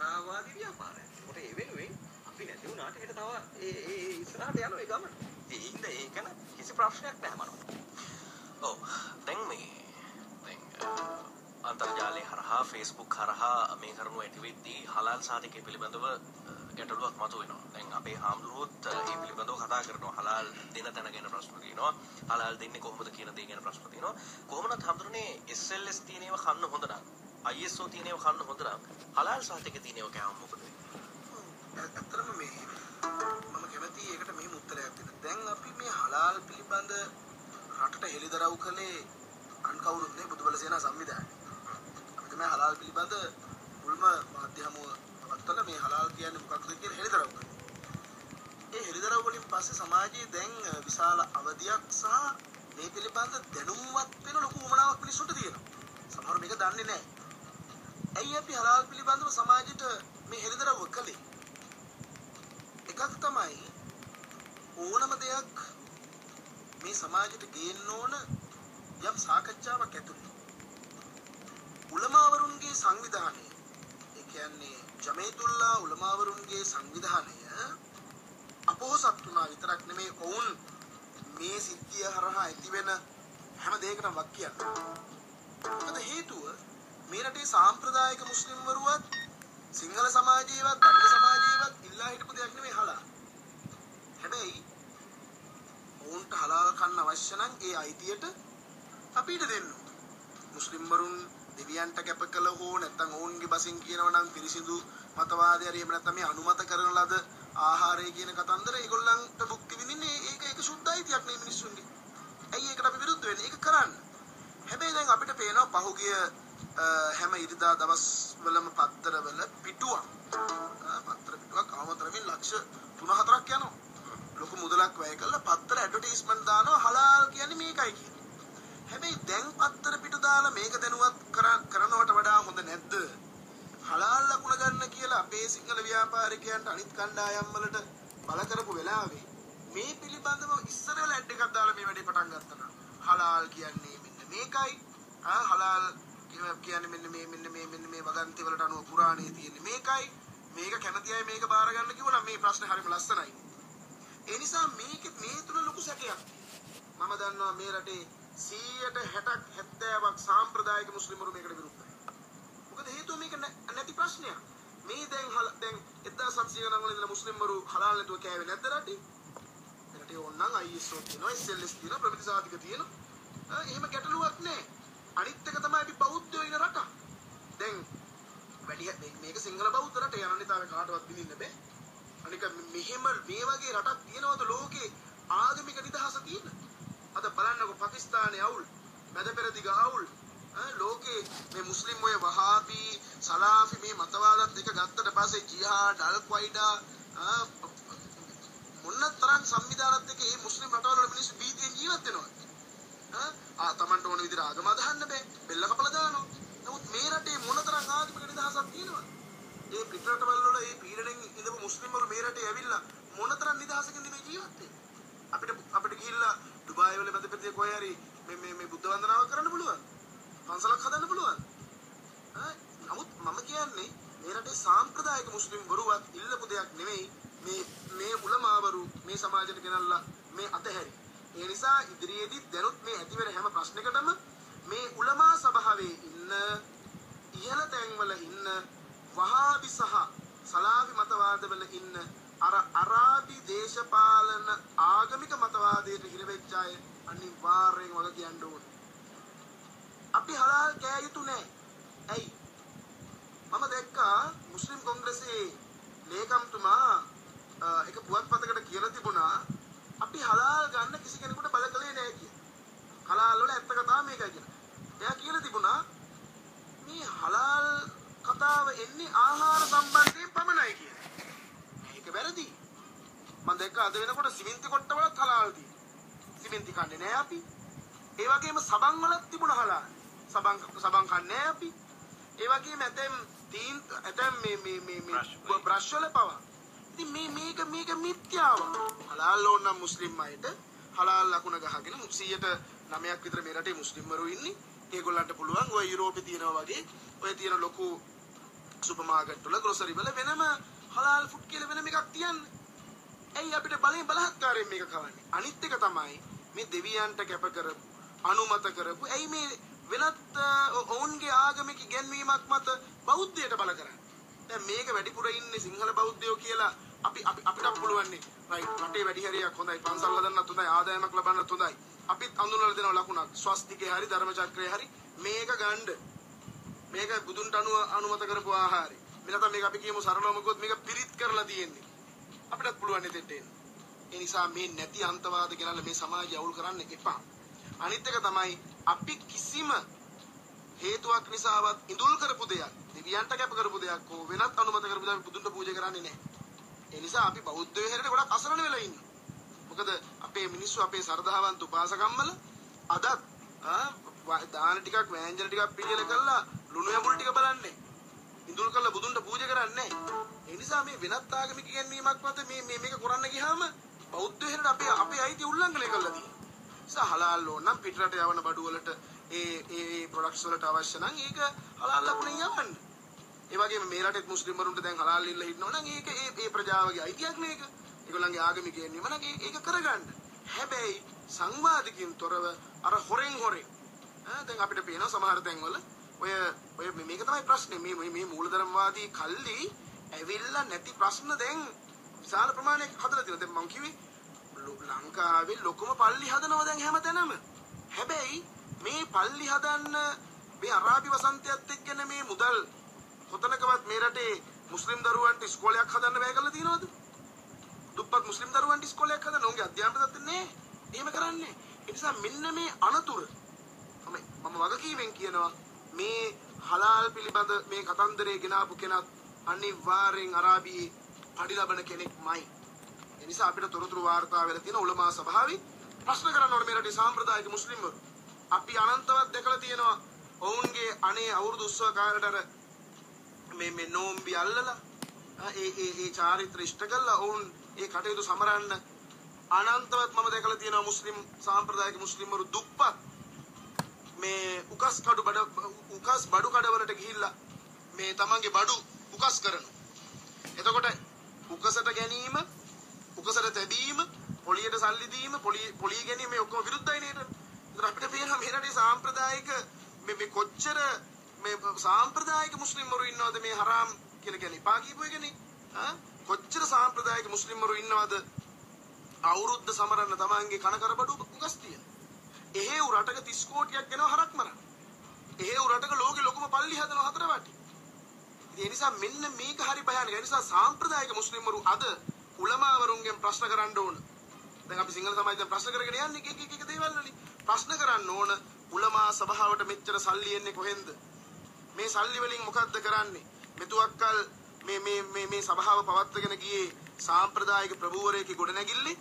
ජනතාවාදී ව්‍යාපාරයක්. ඒකට ඒ වෙනුවෙන් අපි නැති වුණාට ඒක තව ඒ ඉස්සරහට යනවා ඒ ගමන. ඉතින් ඒක න කිසි ප්‍රශ්නයක් නැහැ මනෝ. ඔව් දැන් අන්තර්ජාලය හරහා Facebook හරහා මේ කරුණු ඇති වෙද්දී හලාල් සාධකයේ පිළිබඳව ගැටලුවක් මතුවෙනවා. දැන් අපේ හාමුදුරුවෝත් මේ පිළිබඳව කතා කරනවා. හලාල් දෙන තැන ගැන ප්‍රශ්න තියෙනවා. හලාල් දෙන්නේ කොහොමද කියන දේ ගැන ප්‍රශ්න තියෙනවා. කොහොමද හාමුදුරනේ SLS තියෙන ඒවා කන්න හොඳ නම් ISO තියෙන ඒවා කන්න හොඳ නම් හලාල් සාධකයේ තියෙන ඒවා කෑම මොකද වෙන්නේ? ඇත්තටම මේ මම කැමති ඒකට මෙහෙම උත්තරයක් දෙන්න. දැන් අපි මේ හලාල් පිළිබඳ රටට හෙළිදරව් කළේ අන් කවුරුත් නෙවෙයි බුදුබල සේනා සංවිධානය. අපි තමයි හලාල් පිළිබඳ මුල්ම මාධ්‍ය හමුව පවත්වලා මේ හලාල් කියන්නේ මොකක්ද කියලා හෙළිදරව් කළා. ඒ හෙළිදරව් වලින් පස්සේ සමාජයේ දැන් විශාල අවධියක් සහ මේ පිළිබඳ දැනුම්වත් වෙන ලොකු උමනාවක් මිනිස්සුන්ට තියෙනවා. සමහර මේක දන්නේ නැහැ. ඇයි අපි හලාල් පිළිබඳව සමාජයට මේ හෙළිදරව් කළේ? එකක් තමයි ඕනම දෙයක් මේ සමාජයට ගේන්න ඕන යම් සාකච්ඡාවක් ඇතුළේ. උලමාවරුන්ගේ සංවිධානය, ඒ කියන්නේ ජමීතුල්ලා උලමාවරුන්ගේ සංවිධානය අපොහසත් වුණා විතරක් නෙමෙයි ඔවුන් මේ සිද්ධිය හරහා ඇතිවෙන හැම දෙයකටම වක් කියන්නේ. මොකද හේතුව මේ රටේ සාම්ප්‍රදායික මුස්ලිම්වරුවත් සිංහල සමාජයේවත් දමිළ සමාජයේවත් ඉල්ලා හිටපු දෙයක් නෙමෙයි හලාල්. හැබැයි ඔවුන්ට හලාල් කන්න අවශ්‍ය නම් ඒ අයිතියට අපිට දෙන්න. මුස්ලිම්වරුන් දෙවියන්ට කැප කළ හෝ නැත්නම් ඔවුන්ගේ බසින් කියනවා නම් පිරිසිදු මතවාදය හරි එහෙම නැත්නම් මේ අනුමත කරන ලද ආහාරය කියන කතන්දර ඒගොල්ලන්ට භුක්ති විඳින්නේ ඒක සුද්ධ අයිතියක් නේ මිනිස්සුන්ගේ. ඇයි ඒකට අපි විරුද්ධ වෙන්නේ? ඒක කරන්න. හැබැයි දැන් අපිට පේනවා පහුගිය හැම ඉරිදා දවස්වලම පත්තරවල පිටුවක් අවමතරමින් ලක්ෂ 3-4ක් යනවා. ලොකු මුදලක් වැය කරලා පත්තර ඇඩ්වර්ටයිස්මන්ට් දානවා හලාල් කියන්නේ මේකයි කියලා. හැබැයි දැන් පත්තර පිටු දාලා මේක දැනුවත් කරනවට වඩා හොඳ නැද්ද? හලාල් ලකුණ ගන්න කියලා අපේ සිංහල ව්‍යාපාරිකයන්ට අනිත් කණ්ඩායම් වලට බල කරපු වෙලාවේ මේ පිළිබඳව ඉස්සර වෙලා ඇඩ් එකක් දාලා මේ වැඩේ පටන් ගත්තා. හලාල් කියන්නේ මෙන්න මේකයි. හලාල් කියන්නේ මෙන්න මේ වගන්ති වලට අනුව පුරාණයේ තියෙන්නේ මේකයි. මේක කැමති අය මේක බාර ගන්න කිව්වනම් මේ ප්‍රශ්නේ හරිම ලස්සනයි. ඒ නිසා මේ තුන ලොකු සැකයක්. මම දන්නවා මේ රටේ 160ක් 70ක් සාම්ප්‍රදායික මුස්ලිම්වරු මේකට විරුද්ධයි. මොකද හේතුව මේක නැති ප්‍රශ්නයක්. මේ දැන් 1700 ගණන් වල ඉඳලා මුස්ලිම්වරු හලාල් නැතුව කෑවේ නැද්ද රටේ? රටේ ඕනනම් ISO තියෙනවා, SLS තියෙනවා, ප්‍රමිති සාධක තියෙනවා. එහෙම ගැටලුවක් නැහැ. අනිත් එක තමයි අපි බෞද්ධයෝ ඉන රට. දැන් වැඩි මේක සිංහල බෞද්ධ රටේ අනන්‍යතාවය කාටවත් විඳින්න බෑ. අනික මෙහෙම මේ වගේ රටක් තියෙනවද ලෝකේ ආගමික නිදහස තියෙන? අද බලන්නකො පාකිස්තානයේ අවුල්, මැද පෙරදිග අවුල්, ලෝකේ මේ මුස්ලිම් ඔය වහාබි, සලාෆි මේ මතවාදත් එක ගත්තට පස්සේ ජිහාඩ්, අල් ක්වයිඩා මොනතරම් සංවිධානත් එක්ක මේ මුස්ලිම් රටවල මිනිස්සු බීතියෙන් ජීවත් වෙනවා. තමන්ට ඕන විදිහට ආගම අදහන්න බෑ. බෙල්ල කපලා දානවා. නමුත් මේ රටේ මොනතරම් ආගමික නිදහසක් තියෙනවද? ඒ පිටරටවල වල මේ පීඩණයෙන් ඉඳපු මුස්ලිම්වරු මේ රටේ ඇවිල්ලා මොනතරම් නිදහසකින්ද මේ ජීවත් වෙන්නේ? අපිට ගිහිල්ලා දුබායි වල මැද පෙරදිග කොහේ හරි මේ බුද්ධ වන්දනාව කරන්න පුළුවන්. පන්සලක් හදන්න පුළුවන්. නමුත් මම කියන්නේ මේ රටේ සාම්ප්‍රදායික මුස්ලිම්වරුවත් ඉල්ලපු දෙයක් නෙමෙයි මේ උලමාවරු මේ සමාජයට ගෙනල්ලා මේ අතහැරි. ඒ නිසා ඉදිරියේදී දැනුත් මේ ඇතිවෙන හැම ප්‍රශ්නයකටම මේ උලමා සභාවේ ඉන්න ඉහළ තැන්වල ඉන්න වහාබි සහ සලාෆි මතවාදවල ඉන්න අරාබි දේශපාලන ආගමික මතවාදයට හිරවෙච්ච අය අනිවාර්යෙන් වග කියන්න ඕන. අපි හලාල් කෑ යුතු නෑ. ඇයි? මම දැක්කා මුස්ලිම් කොංග්‍රසයේ ලේකම්තුමා එක පුවත්පතකට කියලා තිබුණා අපි හලාල් ගන්න කිසි කෙනෙකුට බල කළේ නෑ කියලා. හලාල් වල ඇත්ත කතාව මේකයි කියලා. එයා කියලා තිබුණා මේ හලාල් කතාව එන්නේ ආහාර සම්බන්ධයෙන් පමණයි කියලා. ඒක වැරදි. මම දැක්කා අද වෙනකොට සිමෙන්ති කොට්ටවලත් හලාල් තියෙනවා. සිමෙන්ති කන්නේ නෑ අපි. ඒ වගේම සබන් වලත් තිබුණ හලාල්. සබන් කන්නේ අපි. ඒ වගේම ඇතැම් මේ බ්‍රෂ් වල පවා. ඉතින් මේක මිත්‍යාව. හලාල් ඕන නම් මුස්ලිම් අයට හලාල් ලකුණ ගහගෙන 109ක් විතර මේ රටේ මුස්ලිම්වරු ඉන්නේ. ඒගොල්ලන්ට පුළුවන් ඔය යුරෝපේ තියෙනවා වගේ ඔය තියෙන ලොකු සුපර් මාකට් වල ග්‍රොසරි වල වෙනම හලාල් ෆුඩ් කියලා වෙනම එකක් තියන්නේ. ඇයි අපිට බලෙන් බලහත්කාරයෙන් මේක කවන්නේ? අනිත් එක තමයි මේ දෙවියන්ට කැප කරපු අනුමත කරපු ඇයි මේ වෙනත් ඔවුන්ගේ ආගමික ඉගැන්වීමක් මත බෞද්ධයට බල කරන්නේ? දැන් මේක වැඩිපුර ඉන්නේ සිංහල බෞද්ධයෝ කියලා අපිට පුළුවන් නේ. රයිට් රටේ වැඩි හරියක් හොඳයි, පන්සල් හදන්නත් හොඳයි, ආදායමක් ලබන්නත් හොඳයි. අපිත් අඳුනලා දෙනවා ලකුණක්. ස්වස්තිකේ හරි ධර්ම චක්‍රේ හරි මේක ගන්න. මේක බුදුන්ට අනුමත කරපු ආහාරය. මෙතන මේක අපි කියමු සරලවම ගොත් මේක පිරිත් කරලා තියෙන්නේ. අපිටත් පුළුවන් දෙන්න එන්න. ඒ නිසා මේ නැති අන්තවාද ගෙනල්ලා මේ සමාජය අවුල් කරන්න එපා. අනිත් එක තමයි අපි කිසිම හේතුවක් නිසාවත් ඉඳුල් කරපු දෙයක්, දෙවියන්ට කැප කරපු දෙයක් හෝ වෙනත් අනුමත කරපු දෙයක් බුදුන්ට පූජා කරන්නේ නැහැ. ඒ නිසා අපි බෞද්ධ විහාරයට ගොඩක් අසරණ වෙලා ඉන්නවා. මොකද අපේ මිනිස්සු අපේ සරදාවන්ත උපාසකම්මල අදත් දාන ටිකක් වෑංජන ටිකක් පිළියෙල කරලා ලුණු යමුල් ටික බලන්නේ. ඉඳුල් කරලා බුදුන්ට පූජා කරන්නේ නැහැ. ඒ නිසා මේ වෙනත් ආගමික ඉගැන්වීමක් මත මේක කරන්න ගියාම බෞද්ධ විහාරයට අපේ අයිතිය උල්ලංඝනය කරලා තියෙනවා. හලාල් ඕන නම් පිටරට යවන බඩු වලට ඒ ප්‍රොඩක්ට්ස් වලට අවශ්‍ය නම් ඒක හලාල් ලකුණෙන් යවන්න. ඒ වගේම මේ රටේ මුස්ලිම් වරුන්ට දැන් හලාල් ඉල්ල හිටනවා නම් ඒක ඒ ප්‍රජාවගේ අයිතියක් මේක. ඒගොල්ලන්ගේ ආගමික ඉගැන්වීම නම් ඒක කරගන්න. හැබැයි සංවාදිකින් තොරව අර හොරෙන් දැන් අපිට පේනවා සමහර තැන්වල ඔය මේක තමයි ප්‍රශ්නේ. මේ මූලධර්මවාදී කල්ලි ඇවිල්ලා නැති ප්‍රශ්න දැන් විශාල ප්‍රමාණයක් හදලා තියෙනවා. දැන් මම කිව්වේ ලංකාවේ ලොකුම පල්ලි හදනවා දැන් හැමතැනම. හැබැයි මේ පල්ලි හදන්න මේ අරාබි වසන්තයත් එක්කන මේ මුදල් කොතනකවත් මේ රටේ මුස්ලිම් දරුවන්ට ඉස්කෝලයක් හදන්න බෑ කියලා තියෙනවද? දුප්පත් මුස්ලිම් දරුවන්ට ඉස්කෝලයක් හදන්න උන්ගේ අධ්‍යාපන තත්ත්වේ එහෙම කරන්නේ. ඒ නිසා මෙන්න මේ අනතුර මම වගකීමෙන් කියනවා මේ හලාල් පිළිබඳ මේ කතන්දරේ ගෙනාපු කෙනත් අනිවාර්යෙන් අරාබියේ පඩි ලබන කෙනෙක්මයි. ඒ නිසා අපිට තොරතුරු වාර්තා වෙලා තියෙන උලමා සභාවේ ප්‍රශ්න කරන්න ඕනේ මේ රටේ සාම්ප්‍රදායික මුස්ලිම්වරු. අපි අනන්තවත් දැකලා තියෙනවා ඔවුන්ගේ අනේ අවුරුදු උත්සව කාලේට අර මේ නෝම්බි අල්ලලා ඒ චාරිත්‍ර ඉෂ්ට කළා ඔවුන් ඒ කටයුතු සමරන්න අනන්තවත් මම දැකලා තියෙනවා මුස්ලිම් සාම්ප්‍රදායික මුස්ලිම්වරු දුප්පත් මේ උකස් බඩු කඩවලට ගිහිල්ලා මේ තමන්ගේ බඩු උකස් කරනවා. එතකොට උකසට ගැනීම, උකසට තැබීම, පොලියට සල්ලි දීම, පොලිය ගැනීම මේ ඔක්කොම විරුද්ධයි නේද? ඒතර අපිට පේනවා මේ රටේ සාම්ප්‍රදායික මේ කොච්චර මේ සාම්ප්‍රදායික මුස්ලිම්වරු ඉන්නවද මේ හරාම් කියලා කියන්නේ පා කියපු එකනේ. කොච්චර සාම්ප්‍රදායික මුස්ලිම්වරු ඉන්නවද අවුරුද්ද සමරන්න තමන්ගේ කනකර බඩු උකස් තියෙන. එහෙව් රටක 30 කෝටියක් ගෙනව හරක් මරන. එහෙව් රටක ලෝකෙ ලොකුම පල්ලි හදනවා හතර වටේ. ඒ නිසා මෙන්න මේක හරි භයානකයි. ඒ නිසා සාම්ප්‍රදායික මුස්ලිම්වරු අද උලමාවරුන්ගෙන් ප්‍රශ්න කරන්න ඕන. දැන් අපි සිංහල සමාජයෙන් ප්‍රශ්න කරගෙන යන්නේ එක දේවල් වලින්. ප්‍රශ්න කරන්න ඕන උලමා සභාවට මෙච්චර සල්ලි එන්නේ කොහෙන්ද? මේ සල්ලි වලින් මොකද්ද කරන්නේ? මෙතුවක්කල් මේ සභාව පවත්වාගෙන ගියේ සාම්ප්‍රදායික ප්‍රභූවරයෙක්ගේ ගොඩනැගිල්ලේ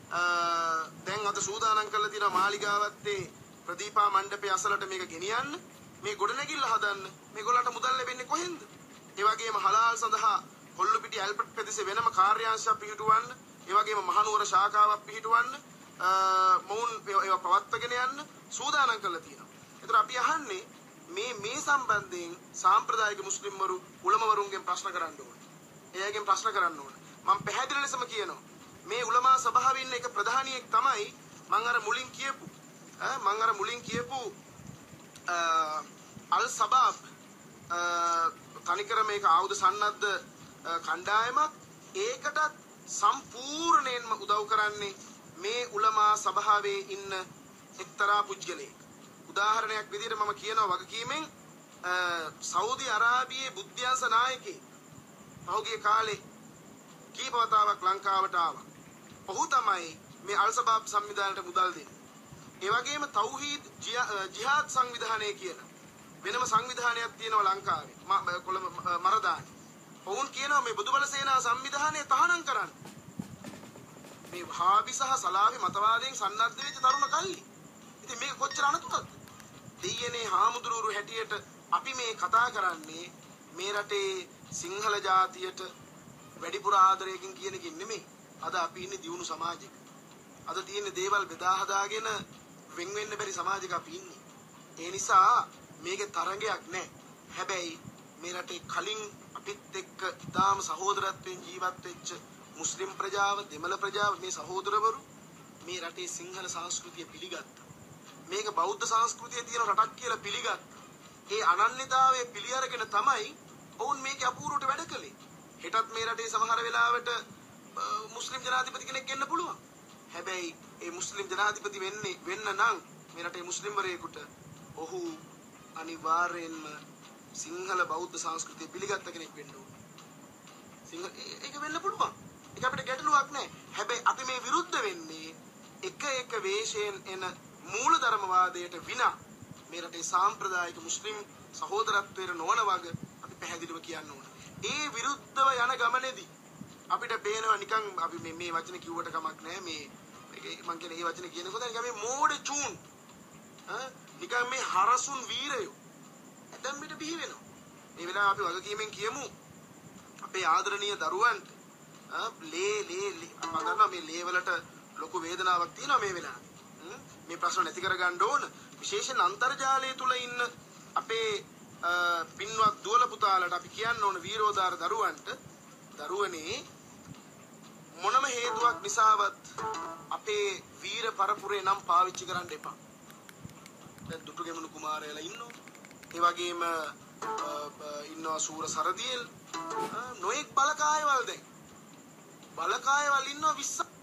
දැන් අද සූදානම් කරලා තියෙන මාලිගාවත්තේ ප්‍රදීපා මණ්ඩපයේ අසලට මේක ගෙනියන්න, මේ ගොඩනැගිල්ල හදන්න මේගොල්ලන්ට මුදල් ලැබෙන්නේ කොහෙන්ද? ඒ වගේම හලාල් සඳහා කොල්ලුපිටි ඇල්බර්ට් පෙදෙසේ වෙනම කාර්යාංශයක් පිහිටුවන්න, ඒ වගේම මහනුවර ශාඛාවක් පිහිටුවන්න, මොවුන් ඒවා පවත්වාගෙන යන්න සූදානම් කරලා තියෙනවා. ඒතර අපි අහන්නේ මේ සම්බන්ධයෙන් සාම්ප්‍රදායික මුස්ලිම්වරු උලමවරුන්ගෙන් ප්‍රශ්න කරන්න ඕනේ. එයාගෙන් ප්‍රශ්න කරන්න ඕනේ. මම පැහැදිලි ලෙසම කියනවා මේ උලමා සභාවේ ඉන්න එක ප්‍රධානියෙක් තමයි මම අර මුලින් කියපු අල් සබාබ් තනිකර මේක ආයුධ සන්නද්ධ කණ්ඩායමක්. ඒකට සම්පූර්ණයෙන්ම උදව් කරන්නේ මේ උලමා සභාවේ ඉන්න එක්තරා පුද්ගලයෙක්. උදාහරණයක් විදිහට මම කියනවා වගකීමෙන් සෞදි අරාබියේ බුද්ධ්‍යංශ නායකයෙක් පහුගිය කාලේ කීප වතාවක් ලංකාවට ආවා. ඔහු තමයි මේ අල් සබාබ් සංවිධානයට මුදල් දෙන්නේ. ඒ වගේම තෞහීද් ජිහාද් සංවිධානය කියන වෙනම සංවිධානයක් තියෙනවා ලංකාවේ. කොළඹ මරදානේ. ඔවුන් කියනවා මේ බුදුබල සේනා සංවිධානය තහනම් කරන්න. මේ වහාබි සහ සලාෆි මතවාදයෙන් සන්නද්ධ වෙච්ච තරුණ කල්ලි. ඉතින් මේක කොච්චර අනතුරක්ද? දෙයනේ හාමුදුරුවෝ හැටියට අපි මේ කතා කරන්නේ මේ රටේ සිංහල ජාතියට වැඩිපුර ආදරයකින් කියන එකකින් නෙමෙයි. අද අපි ඉන්නේ දියුණු සමාජයක. අද තියෙන දේවල් බෙදා හදාගෙන වෙන් වෙන්න බැරි සමාජයක අපි ඉන්නේ. ඒ නිසා මේකේ තරංගයක් නැහැ. හැබැයි මේ රටේ කලින් අපිත් එක්ක ඉතාම සහෝදරත්වයෙන් ජීවත් වෙච්ච මුස්ලිම් ප්‍රජාව, දෙමළ ප්‍රජාව, මේ සහෝදරවරු මේ රටේ සිංහල සංස්කෘතිය පිළිගත්තා. මේක බෞද්ධ සංස්කෘතියේ තියෙන රටක් කියලා පිළිගත්තා. ඒ අනන්‍යතාවය පිළි අරගෙන තමයි ඔවුන් මේක අපූර්වට වැඩ කළේ. හෙටත් මේ රටේ සමහර වෙලාවට මුස්ලිම් ජනාධිපති කෙනෙක් එන්න පුළුවන්. හැබැයි ඒ මුස්ලිම් ජනාධිපති වෙන්න නම් මේ රටේ මුස්ලිම් වරයෙකුට ඔහු අනිවාර්යෙන්ම සිංහල බෞද්ධ සංස්කෘතිය පිළිගත්ත කෙනෙක් වෙන්න ඕනේ. ඒක වෙන්න පුළුවන්. ඒක අපිට ගැටලුවක් නැහැ. හැබැයි අපි මේ විරුද්ධ වෙන්නේ එක වේශයෙන් එන මූලධර්මවාදයට විනා මේ රටේ සාම්ප්‍රදායික මුස්ලිම් සහෝදරත්වයට නොවන වගේ අපි පැහැදිලිව කියන්න ඕන. ඒ විරුද්ධව යන ගමනේදී අපිට පේනවා නිකන් අපි මේ වචන කිව්වට කමක් නැහැ. මේ මං කියන්නේ මේ වචන කියනකොට නිකන් මේ මෝඩ චූන් නිකන් මේ හරසුන් වීරයෝ දැන් මිට බිහි වෙනවා. මේ වෙලාව අපි වගකීමෙන් කියමු අපේ ආදරණීය දරුවන්ට මම දන්නවා මේ ලේ වලට ලොකු වේදනාවක් තියෙනවා මේ වෙලාවේ. මේ ප්‍රශ්න නැති කර ගන්න ඕන. විශේෂයෙන් අන්තර්ජාලය තුල ඉන්න අපේ පින්වත් දුවල පුතාලට අපි කියන්න ඕන වීරෝදාර දරුවනේ මොනම හේතුවක් නිසාවත් අපේ වීර පරපුරේ නම් පාවිච්චි කරන්න එපා. දැන් දුටුගැමුණු කුමාරයලා ඉන්නවා. ඒ වගේම ඉන්නවා සූර සරදියෙල්. නොඑක් බලකායවල දැන්. බලකායවල ඉන්නවා 20.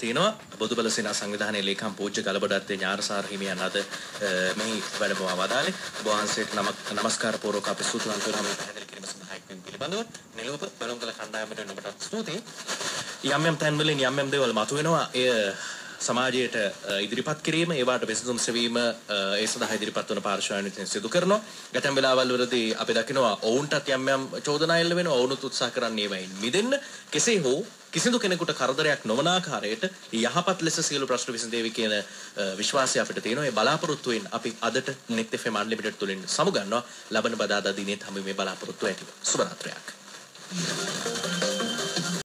තියෙනවා බොදුබල සේනා සංවිධානයේ ලේකම් පූජ්‍ය ගලබඩත්තේ ඥානසාර හිමියන් අද මෙහි වැඩමවා වදාළේ. ඔබ වහන්සේට නමස්කාර පූර්වක අපි සූතුවන්ත වෙනවා මේ පැහැදිලි කිරීම සඳහා එක්වීම පිළිබඳව. නිලෝප බලංගල කණ්ඩායමට ඔබට ස්තුතියි. යම් තැන්වලින් යම් දේවල් මතුවෙනවා. එය සමාජයට ඉදිරිපත් කිරීම, ඒවට විසඳුම් සෙවීම ඒ සඳහා ඉදිරිපත් වන පාර්ශ්වයන් සිදු කරනවා. ගැටම් වෙලාවල් වලදී අපි දකිනවා ඔවුන්ටත් යම් චෝදනා එල්ල වෙනවා. ඔවුනුත් උත්සාහ කරන්නේ ඒවයින් මිදෙන්න. කෙසේ හෝ කිසිදු කෙනෙකුට කරදරයක් නොවන ආකාරයට යහපත් ලෙස සියලු ප්‍රශ්න විසඳේවි කියන විශ්වාසය අපිට තියෙනවා. ඒ බලාපොරොත්තුවෙන් අපි අදට net fm unlimited තුලින් සමුගන්නවා. ලබන බදාදා දිනේ තමයි මේ බලාපොරොත්තු ඇතිව. සුබ රාත්‍රියක්.